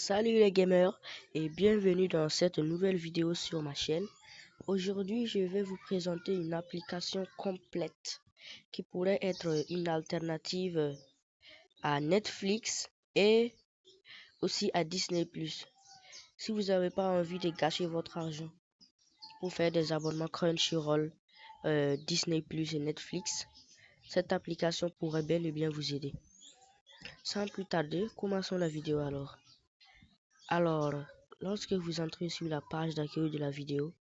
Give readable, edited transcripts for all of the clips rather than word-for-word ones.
Salut les gamers et bienvenue dans cette nouvelle vidéo sur ma chaîne. Aujourd'hui, je vais vous présenter une application complète qui pourrait être une alternative à Netflix et aussi à Disney+. Si vous n'avez pas envie de gâcher votre argent pour faire des abonnements Crunchyroll, Disney+, et Netflix, cette application pourrait bel et bien vous aider. Sans plus tarder, commençons la vidéo alors. Alors, lorsque vous entrez sur la page d'accueil de la vidéo,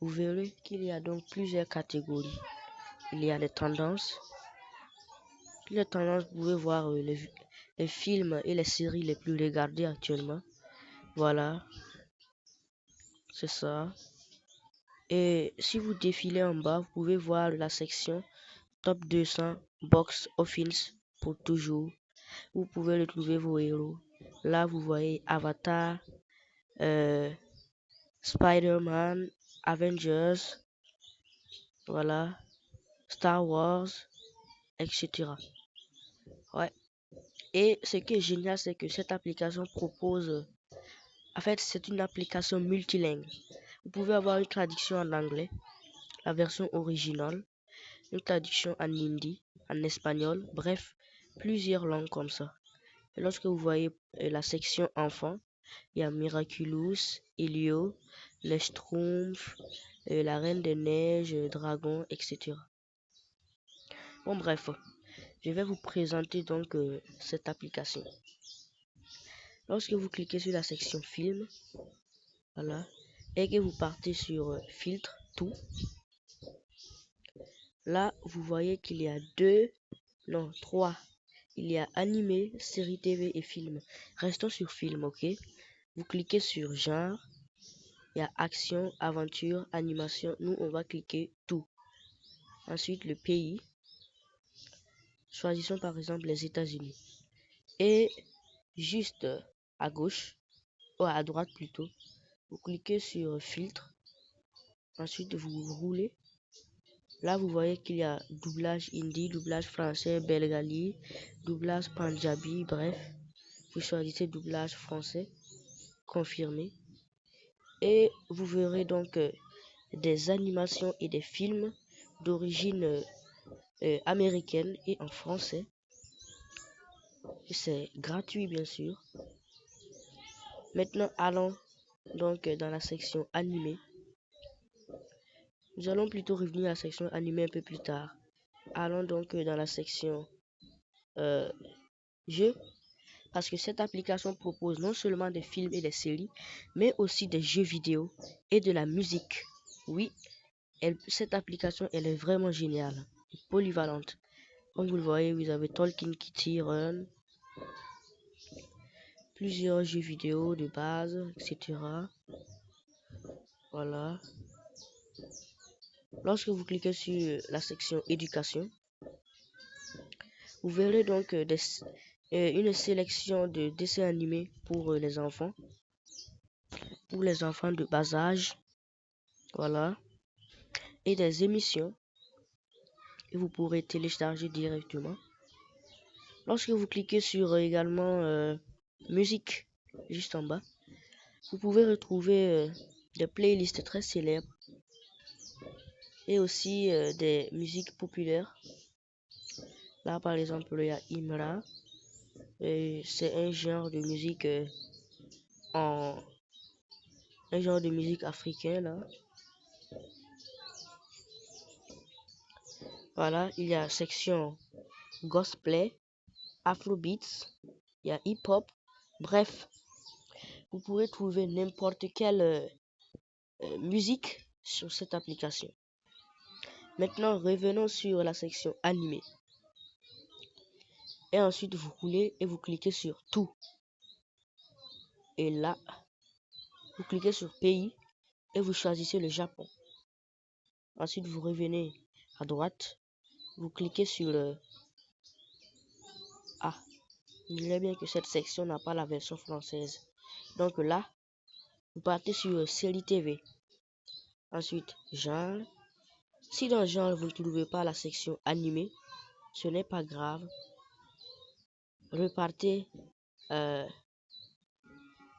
vous verrez qu'il y a donc plusieurs catégories. Il y a les tendances. Les tendances, vous pouvez voir les films et les séries les plus regardées actuellement. Voilà, c'est ça. Et si vous défilez en bas, vous pouvez voir la section Top 200 Box Office pour toujours. Vous pouvez retrouver vos héros. Là, vous voyez Avatar, Spider-Man, Avengers, voilà, Star Wars, etc. Ouais. Et ce qui est génial, c'est que cette application propose, en fait, c'est une application multilingue. Vous pouvez avoir une traduction en anglais, la version originale, une traduction en hindi, en espagnol, bref, plusieurs langues comme ça. Et lorsque vous voyez la section enfants, il y a Miraculous, Elio, les Schtroumpfs, la Reine des Neiges, Dragon, etc. Bon, bref, je vais vous présenter donc cette application. Lorsque vous cliquez sur la section film, voilà, et que vous partez sur filtre, tout, là, vous voyez qu'il y a trois. Il y a animé, série TV et film. Restons sur film, ok? Vous cliquez sur genre, il y a action, aventure, animation. Nous, on va cliquer tout. Ensuite, le pays. Choisissons par exemple les États-Unis. Et juste à gauche, ou à droite plutôt, vous cliquez sur filtre. Ensuite, vous roulez. Là, vous voyez qu'il y a doublage hindi, doublage français, bengali, doublage punjabi, bref. Vous choisissez doublage français, confirmé. Et vous verrez donc des animations et des films d'origine américaine et en français. C'est gratuit, bien sûr. Maintenant, allons donc dans la section animé. Nous allons plutôt revenir à la section animé un peu plus tard. Allons donc dans la section jeux, parce que cette application propose non seulement des films et des séries, mais aussi des jeux vidéo et de la musique. Oui, cette application, elle est vraiment géniale, polyvalente. Comme vous le voyez, vous avez Tolkien Kitty Run, plusieurs jeux vidéo de base, etc. Voilà. Lorsque vous cliquez sur la section éducation, vous verrez donc une sélection de dessins animés pour les enfants de bas âge, voilà, et des émissions que vous pourrez télécharger directement. Lorsque vous cliquez sur également musique, juste en bas, vous pouvez retrouver des playlists très célèbres et aussi des musiques populaires. Là, par exemple, il y a Imra. C'est un genre de musique africain là. Voilà, il y a section gospel, afrobeats, il y a hip-hop. Bref, vous pourrez trouver n'importe quelle musique sur cette application. Maintenant, revenons sur la section animé. Et ensuite, vous roulez et vous cliquez sur tout. Et là, vous cliquez sur pays et vous choisissez le Japon. Ensuite, vous revenez à droite. Vous cliquez sur le... Ah, il est bien que cette section n'a pas la version française. Donc là, vous partez sur série TV. Ensuite, genre. Si dans genre, vous ne trouvez pas la section animée, ce n'est pas grave. Repartez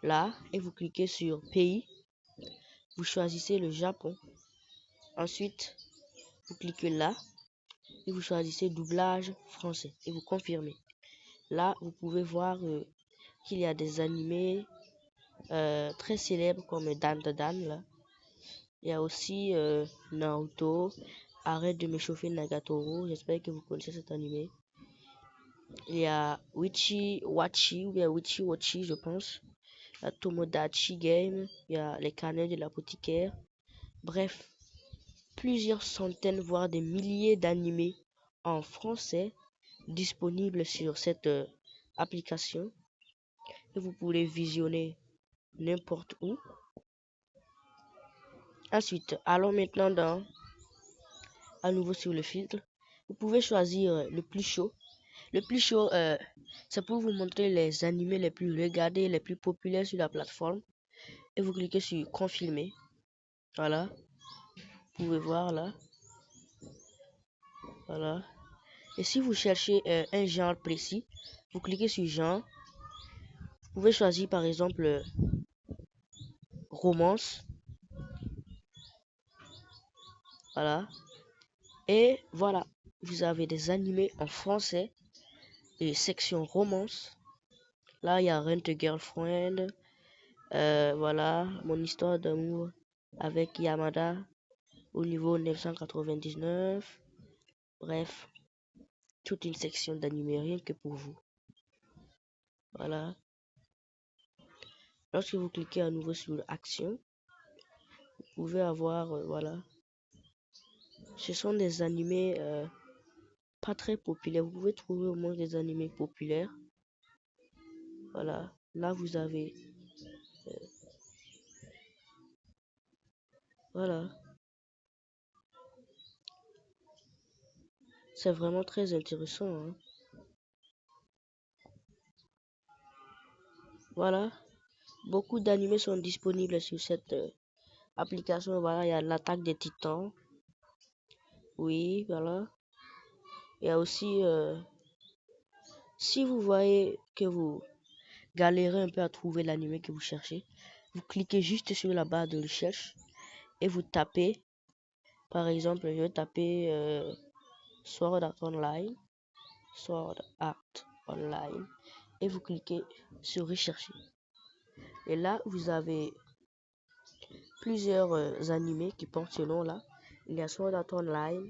là et vous cliquez sur pays. Vous choisissez le Japon. Ensuite, vous cliquez là et vous choisissez doublage français et vous confirmez. Là, vous pouvez voir qu'il y a des animés très célèbres comme Dan Da Dan là. Il y a aussi Naruto. Arrête de m'échauffer Nagatoro. J'espère que vous connaissez cet animé. Il y a Witchy Wachi ou bien Witchy Wachi, je pense. Il y a Tomodachi Game. Il y a les carnets de l'apothicaire. Bref, plusieurs centaines, voire des milliers d'animés en français disponibles sur cette application. Et vous pouvez visionner n'importe où. Ensuite, allons maintenant à nouveau sur le filtre. Vous pouvez choisir le plus chaud. Le plus chaud, c'est pour vous montrer les animés les plus regardés, les plus populaires sur la plateforme. Et vous cliquez sur confirmer. Voilà. Vous pouvez voir là. Voilà. Et si vous cherchez un genre précis, vous cliquez sur genre. Vous pouvez choisir par exemple romance. Voilà. Et voilà. Vous avez des animés en français. Et section romance. Là, il y a Rent a Girlfriend. Voilà. Mon histoire d'amour avec Yamada au niveau 999. Bref. Toute une section d'animés rien que pour vous. Voilà. Lorsque vous cliquez à nouveau sur action, vous pouvez avoir, voilà. Ce sont des animés pas très populaires. Vous pouvez trouver au moins des animés populaires. Voilà. Là, vous avez... voilà. C'est vraiment très intéressant. Hein. Voilà. Beaucoup d'animés sont disponibles sur cette application. Voilà, il y a l'attaque des titans. Oui, voilà. Il y a aussi... si vous voyez que vous galérez un peu à trouver l'animé que vous cherchez, vous cliquez juste sur la barre de recherche et vous tapez, par exemple, je vais taper Sword Art Online, Sword Art Online, et vous cliquez sur rechercher. Et là, vous avez plusieurs animés qui portent ce nom là. Il y a Sword Art Online.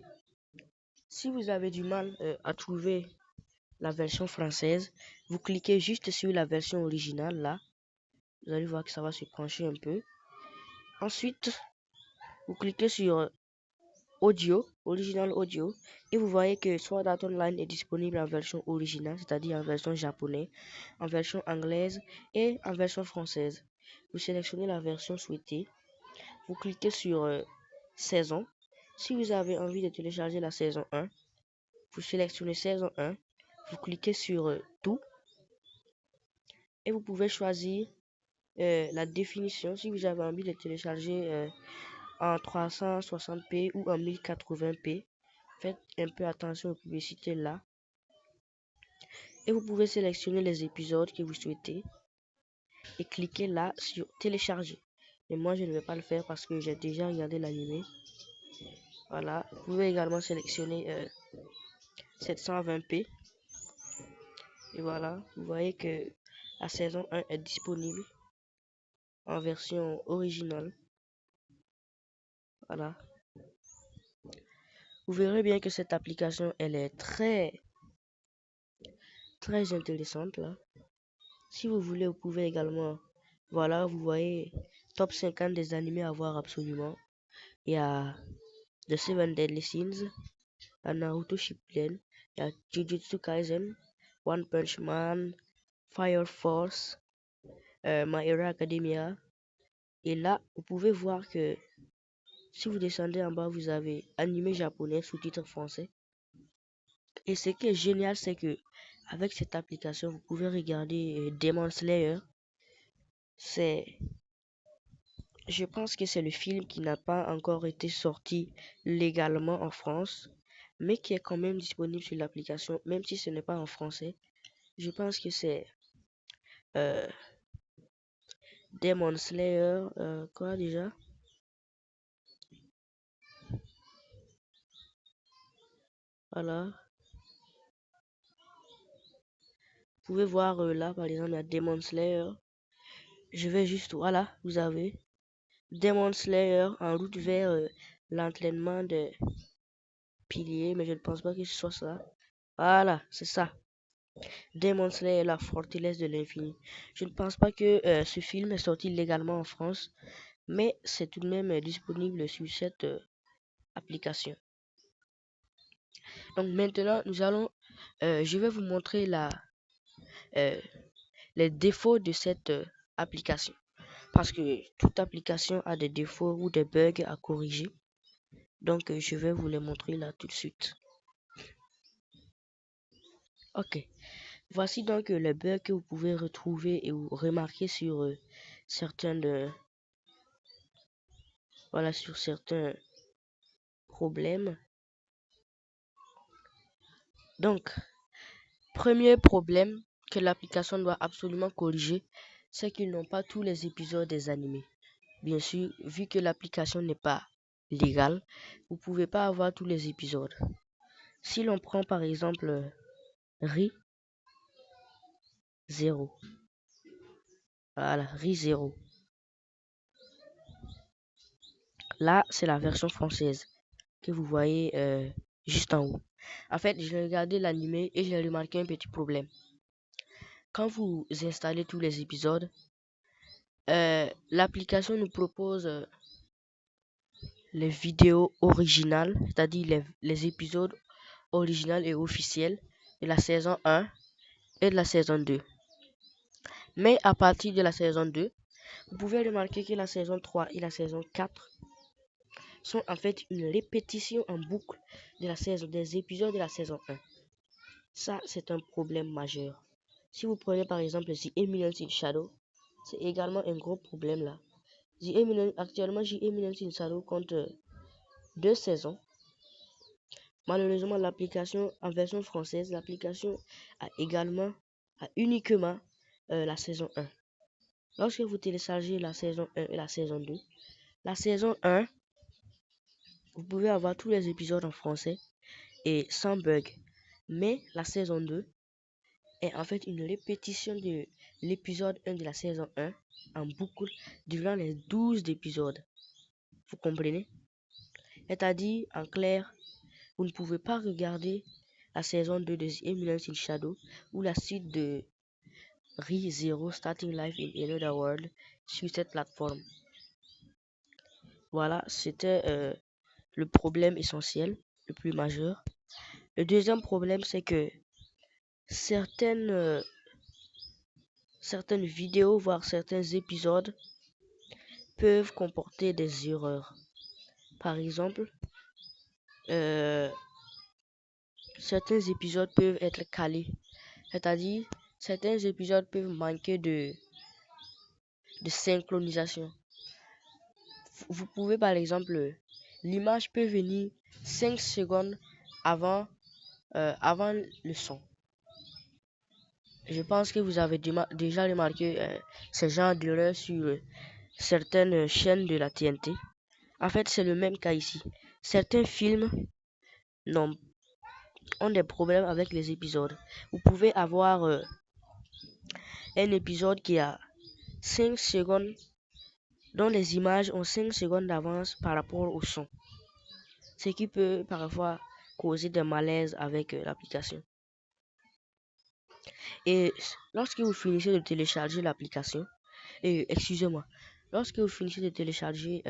Si vous avez du mal à trouver la version française, vous cliquez juste sur la version originale là. Vous allez voir que ça va se pencher un peu. Ensuite, vous cliquez sur audio, original audio, et vous voyez que Sword Art Online est disponible en version originale, c'est-à-dire en version japonaise, en version anglaise et en version française. Vous sélectionnez la version souhaitée, vous cliquez sur saison. Si vous avez envie de télécharger la saison 1, vous sélectionnez saison 1, vous cliquez sur tout et vous pouvez choisir la définition si vous avez envie de télécharger en 360p ou en 1080p. Faites un peu attention aux publicités là. Et vous pouvez sélectionner les épisodes que vous souhaitez et cliquer là sur télécharger. Mais moi je ne vais pas le faire parce que j'ai déjà regardé l'animé. Voilà. Vous pouvez également sélectionner 720p. Et voilà. Vous voyez que la saison 1 est disponible en version originale. Voilà. Vous verrez bien que cette application elle est très intéressante là. Si vous voulez, vous pouvez également, voilà, vous voyez, top 50 des animés à voir absolument. Il y a The Seven Deadly Sins, il y a Naruto Shippuden, il y a Jujutsu Kaisen, One Punch Man, Fire Force, My Hero Academia. Et là, vous pouvez voir que si vous descendez en bas, vous avez animé japonais sous-titres français. Et ce qui est génial, c'est que avec cette application, vous pouvez regarder Demon Slayer. Je pense que c'est le film qui n'a pas encore été sorti légalement en France, mais qui est quand même disponible sur l'application, même si ce n'est pas en français. Je pense que c'est euh, Demon Slayer, quoi déjà? Voilà. Vous pouvez voir là, par exemple, il y a Demon Slayer. Je vais juste, voilà, vous avez Demon Slayer en route vers l'entraînement des piliers, mais je ne pense pas que ce soit ça. Voilà, c'est ça. Demon Slayer, la forteresse de l'infini. Je ne pense pas que ce film est sorti légalement en France, mais c'est tout de même disponible sur cette application. Donc maintenant, je vais vous montrer euh, les défauts de cette application. Parce que toute application a des défauts ou des bugs à corriger. Donc je vais vous les montrer là tout de suite. Ok. Voici donc les bugs que vous pouvez retrouver et vous remarquer sur sur certains problèmes. Donc, premier problème que l'application doit absolument corriger, c'est qu'ils n'ont pas tous les épisodes des animés. Bien sûr, vu que l'application n'est pas légale, vous pouvez pas avoir tous les épisodes. Si l'on prend par exemple Re:Zero, voilà, Re:Zero. Là, c'est la version française que vous voyez juste en haut. En fait, j'ai regardé l'animé et j'ai remarqué un petit problème. Quand vous installez tous les épisodes, l'application nous propose les vidéos originales, c'est-à-dire les épisodes originaux et officiels de la saison 1 et de la saison 2. Mais à partir de la saison 2, vous pouvez remarquer que la saison 3 et la saison 4 sont en fait une répétition en boucle des épisodes de la saison 1. Ça, c'est un problème majeur. Si vous prenez par exemple The Eminence in Shadow, c'est également un gros problème là. Actuellement, The Eminence in Shadow compte 2 saisons. Malheureusement, l'application en version française, l'application a uniquement la saison 1. Lorsque vous téléchargez la saison 1 et la saison 2, la saison 1, vous pouvez avoir tous les épisodes en français et sans bug. Mais la saison 2 est en fait une répétition de l'épisode 1 de la saison 1 en boucle durant les 12 épisodes. Vous comprenez? C'est-à-dire, en clair, vous ne pouvez pas regarder la saison 2 de The Eminence in Shadow ou la suite de Re:Zero Starting Life in Another World sur cette plateforme. Voilà, c'était le problème essentiel, le plus majeur. Le deuxième problème, c'est que certaines vidéos, voire certains épisodes, peuvent comporter des erreurs. Par exemple, certains épisodes peuvent être calés. C'est-à-dire, certains épisodes peuvent manquer de synchronisation. Vous pouvez par exemple, l'image peut venir 5 secondes avant le son. Je pense que vous avez déjà remarqué ce genre d'erreur sur certaines chaînes de la TNT. En fait, c'est le même cas ici. Certains films ont des problèmes avec les épisodes. Vous pouvez avoir un épisode qui a 5 secondes, dont les images ont 5 secondes d'avance par rapport au son. Ce qui peut parfois causer des malaises avec l'application. Et lorsque vous finissez de télécharger l'application, lorsque vous finissez de télécharger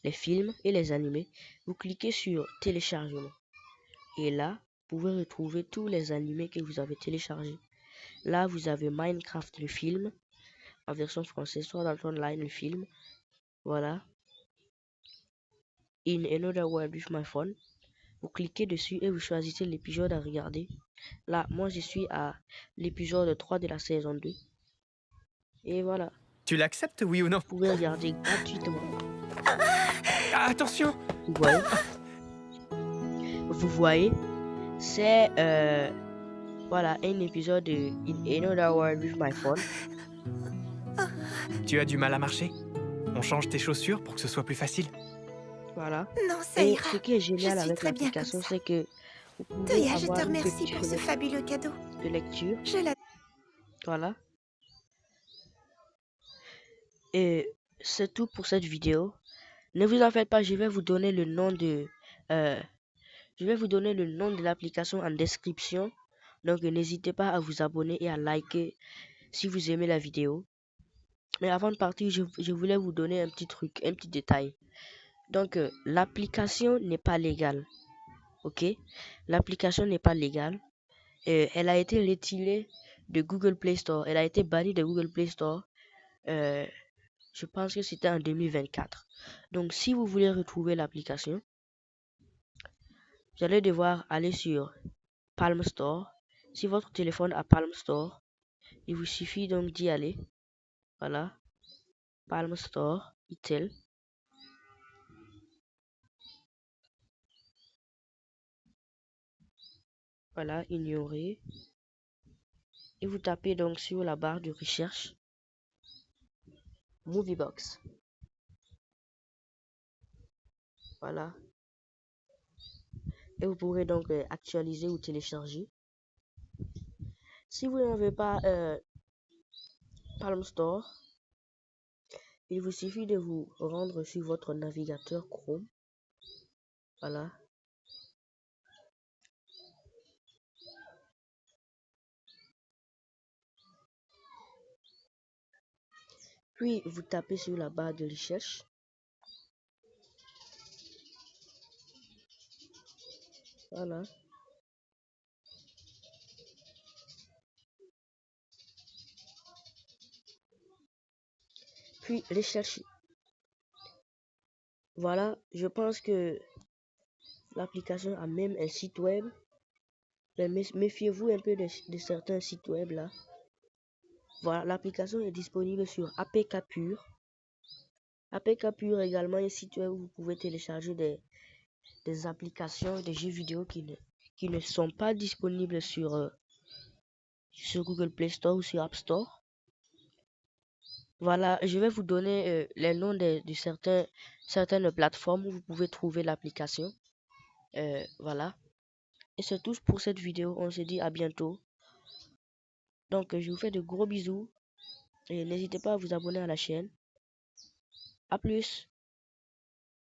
les films et les animés, vous cliquez sur téléchargement. Et là, vous pouvez retrouver tous les animés que vous avez téléchargés. Là, vous avez Minecraft le film, en version française, soit dans Online le film. Voilà. In Another World with My Phone. Vous cliquez dessus et vous choisissez l'épisode à regarder. Là, moi, je suis à l'épisode 3 de la saison 2. Et voilà. Tu l'acceptes, oui ou non? Vous pouvez regarder gratuitement. Attention! Vous voyez, c'est voilà un épisode de In Another World with My Phone. Tu as du mal à marcher? On change tes chaussures pour que ce soit plus facile? Voilà. Non, ça Et ira. ce qui est Je génial suis avec très bien comme l'application, ça. c'est que vous pouvez Toya, je te avoir une remercie petite pour ce fenêtre fabuleux cadeau. de lecture. Je l'adore. Voilà. Et c'est tout pour cette vidéo. Ne vous en faites pas, je vais vous donner le nom de euh, je vais vous donner le nom de l'application en description. Donc n'hésitez pas à vous abonner et à liker si vous aimez la vidéo. Mais avant de partir, je voulais vous donner un petit truc, un petit détail. Donc l'application n'est pas légale. Ok? L'application n'est pas légale. Elle a été retirée de Google Play Store. Elle a été bannie de Google Play Store. Euh, je pense que c'était en 2024. Donc si vous voulez retrouver l'application, vous allez devoir aller sur Palm Store. Si votre téléphone a Palm Store, il vous suffit donc d'y aller. Voilà, Palm Store, Itel. Voilà, ignorer. Et vous tapez donc sur la barre de recherche Moviebox. Voilà. Et vous pourrez donc actualiser ou télécharger. Si vous n'avez pas Palm Store, il vous suffit de vous rendre sur votre navigateur Chrome. Voilà. Puis vous tapez sur la barre de recherche. Voilà. Puis recherchez. Voilà, je pense que l'application a même un site web. Mais méfiez-vous un peu de certains sites web là. Voilà, l'application est disponible sur APK Pure. APK Pure également un site web où vous pouvez télécharger des applications, des jeux vidéo qui ne sont pas disponibles sur Google Play Store ou sur App Store. Voilà, je vais vous donner les noms de certaines plateformes où vous pouvez trouver l'application. Voilà. Et c'est tout pour cette vidéo. On se dit à bientôt. Donc, je vous fais de gros bisous. Et n'hésitez pas à vous abonner à la chaîne. À plus.